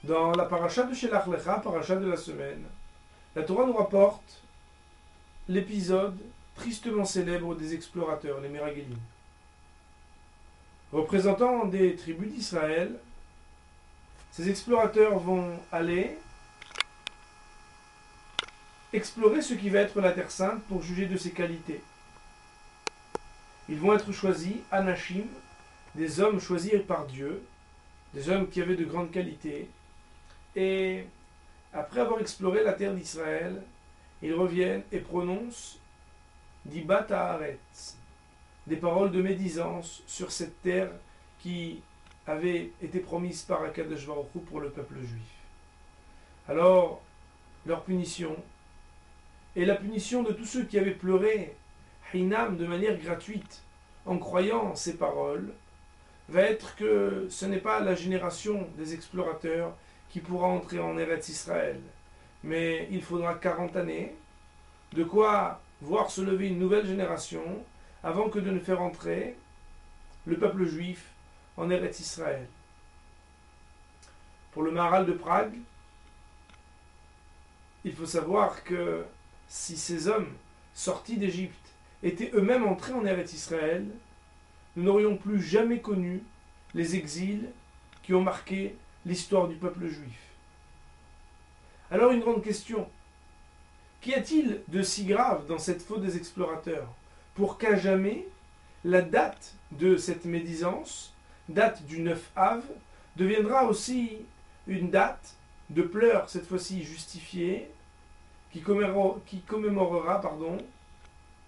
Dans la paracha de Shelach Lecha, paracha de la semaine, la Torah nous rapporte l'épisode tristement célèbre des explorateurs, les Méraguélim. Représentant des tribus d'Israël, ces explorateurs vont aller explorer ce qui va être la Terre Sainte pour juger de ses qualités. Ils vont être choisis, Anashim, des hommes choisis par Dieu, des hommes qui avaient de grandes qualités. Et après avoir exploré la terre d'Israël, ils reviennent et prononcent Dibat Haaretz, des paroles de médisance sur cette terre qui avait été promise par Akadosh Baruch Hu pour le peuple juif. Alors, leur punition, et la punition de tous ceux qui avaient pleuré Hinam de manière gratuite en croyant ces paroles, va être que ce n'est pas la génération des explorateurs qui pourra entrer en Eretz Israël, mais il faudra 40 années, de quoi voir se lever une nouvelle génération avant que de ne faire entrer le peuple juif en Eretz Israël. Pour le Maharal de Prague, il faut savoir que si ces hommes sortis d'Égypte étaient eux-mêmes entrés en Eretz Israël, nous n'aurions plus jamais connu les exils qui ont marqué l'histoire du peuple juif. Alors une grande question, qu'y a-t-il de si grave dans cette faute des explorateurs pour qu'à jamais la date de cette médisance, date du 9 Av, deviendra aussi une date de pleurs, cette fois-ci justifiée, qui commémorera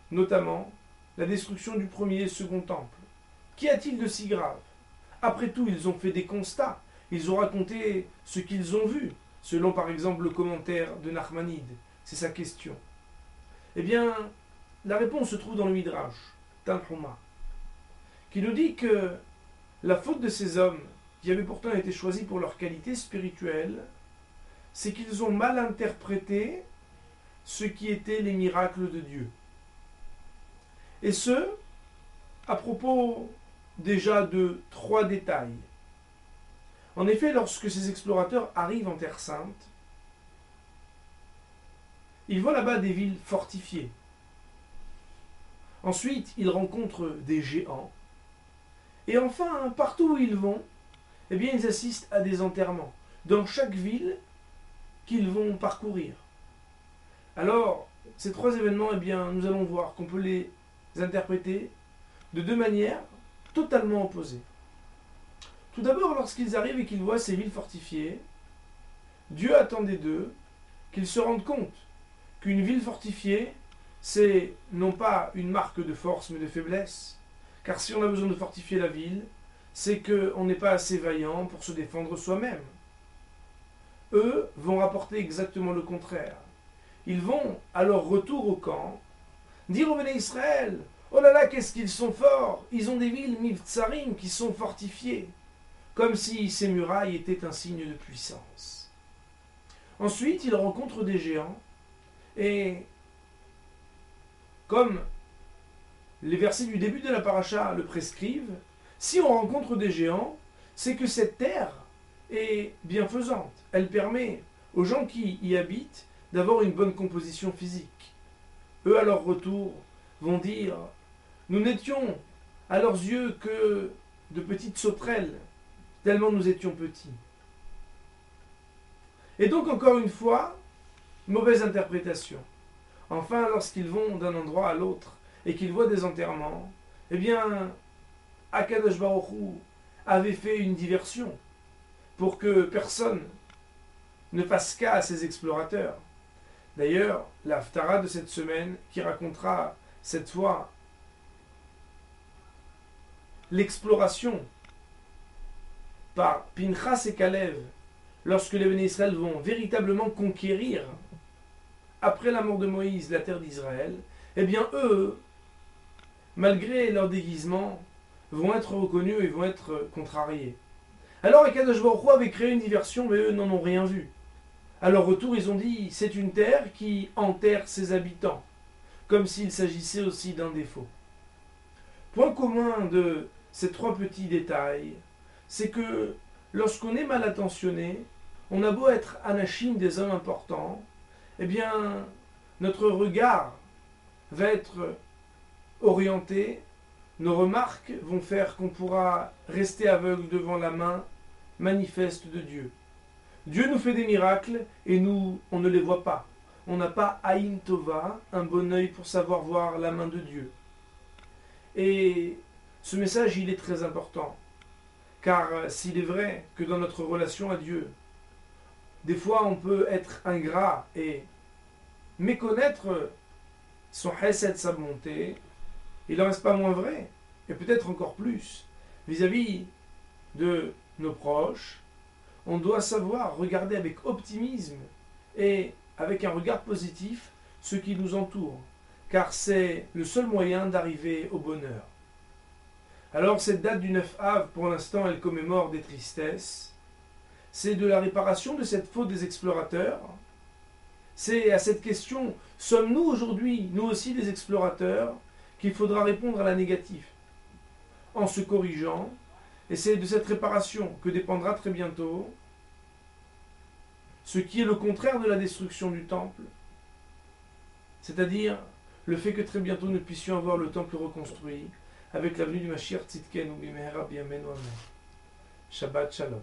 notamment la destruction du premier et second temple. Qu'y a-t-il de si grave? Après tout, ils ont fait des constats, ils ont raconté ce qu'ils ont vu, selon par exemple le commentaire de Nachmanide. C'est sa question. Eh bien, la réponse se trouve dans le Midrash, Tanhuma, qui nous dit que la faute de ces hommes, qui avaient pourtant été choisis pour leur qualité spirituelle, c'est qu'ils ont mal interprété ce qui étaient les miracles de Dieu. Et ce, à propos déjà de 3 détails. En effet, lorsque ces explorateurs arrivent en Terre Sainte, ils voient là-bas des villes fortifiées. Ensuite, ils rencontrent des géants. Et enfin, partout où ils vont, eh bien, ils assistent à des enterrements, dans chaque ville qu'ils vont parcourir. Alors, ces 3 événements, eh bien, nous allons voir qu'on peut les interpréter de 2 manières totalement opposées. Tout d'abord, lorsqu'ils arrivent et qu'ils voient ces villes fortifiées, Dieu attendait d'eux qu'ils se rendent compte qu'une ville fortifiée, c'est non pas une marque de force mais de faiblesse. Car si on a besoin de fortifier la ville, c'est qu'on n'est pas assez vaillant pour se défendre soi-même. Eux vont rapporter exactement le contraire. Ils vont, à leur retour au camp, dire au Béné Israël, oh là là, qu'est-ce qu'ils sont forts! Ils ont des villes mivtsarim qui sont fortifiées, comme si ces murailles étaient un signe de puissance. Ensuite, ils rencontrent des géants, et comme les versets du début de la paracha le prescrivent, si on rencontre des géants, c'est que cette terre est bienfaisante. Elle permet aux gens qui y habitent d'avoir une bonne composition physique. Eux, à leur retour, vont dire « Nous n'étions à leurs yeux que de petites sauterelles, tellement nous étions petits. » Et donc, encore une fois, mauvaise interprétation. Enfin, lorsqu'ils vont d'un endroit à l'autre et qu'ils voient des enterrements, eh bien, Akadosh Baruch Hu avait fait une diversion pour que personne ne fasse cas à ces explorateurs. D'ailleurs, la Haftara de cette semaine, qui racontera cette fois l'exploration par Pinchas et Kalev, lorsque les Béné Israël vont véritablement conquérir, après la mort de Moïse, la terre d'Israël, eh bien eux, malgré leur déguisement, vont être reconnus et vont être contrariés. Alors Akadosh Baruch Hu avait créé une diversion, mais eux n'en ont rien vu. À leur retour, ils ont dit, c'est une terre qui enterre ses habitants, comme s'il s'agissait aussi d'un défaut. Point commun de ces 3 petits détails, c'est que lorsqu'on est mal attentionné, On a beau être anachim, des hommes importants, eh bien, notre regard va être orienté, nos remarques vont faire qu'on pourra rester aveugle devant la main manifeste de Dieu. Dieu nous fait des miracles et nous, on ne les voit pas. On n'a pas Aïn Tova, un bon œil pour savoir voir la main de Dieu. Et ce message, il est très important. Car s'il est vrai que dans notre relation à Dieu, des fois on peut être ingrat et méconnaître son chesed, sa bonté, il n'en reste pas moins vrai, et peut-être encore plus, vis-à-vis de nos proches, on doit savoir regarder avec optimisme et avec un regard positif ce qui nous entoure, car c'est le seul moyen d'arriver au bonheur. Alors cette date du 9 Av, pour l'instant, elle commémore des tristesses. C'est de la réparation de cette faute des explorateurs. C'est à cette question, sommes-nous aujourd'hui, nous aussi des explorateurs, qu'il faudra répondre à la négative, en se corrigeant. Et c'est de cette réparation que dépendra très bientôt ce qui est le contraire de la destruction du temple, c'est-à-dire le fait que très bientôt nous puissions avoir le temple reconstruit avec l'avenue du Mashiach Tzidkenu Bimehera B'Yameinu Amen. Shabbat Shalom.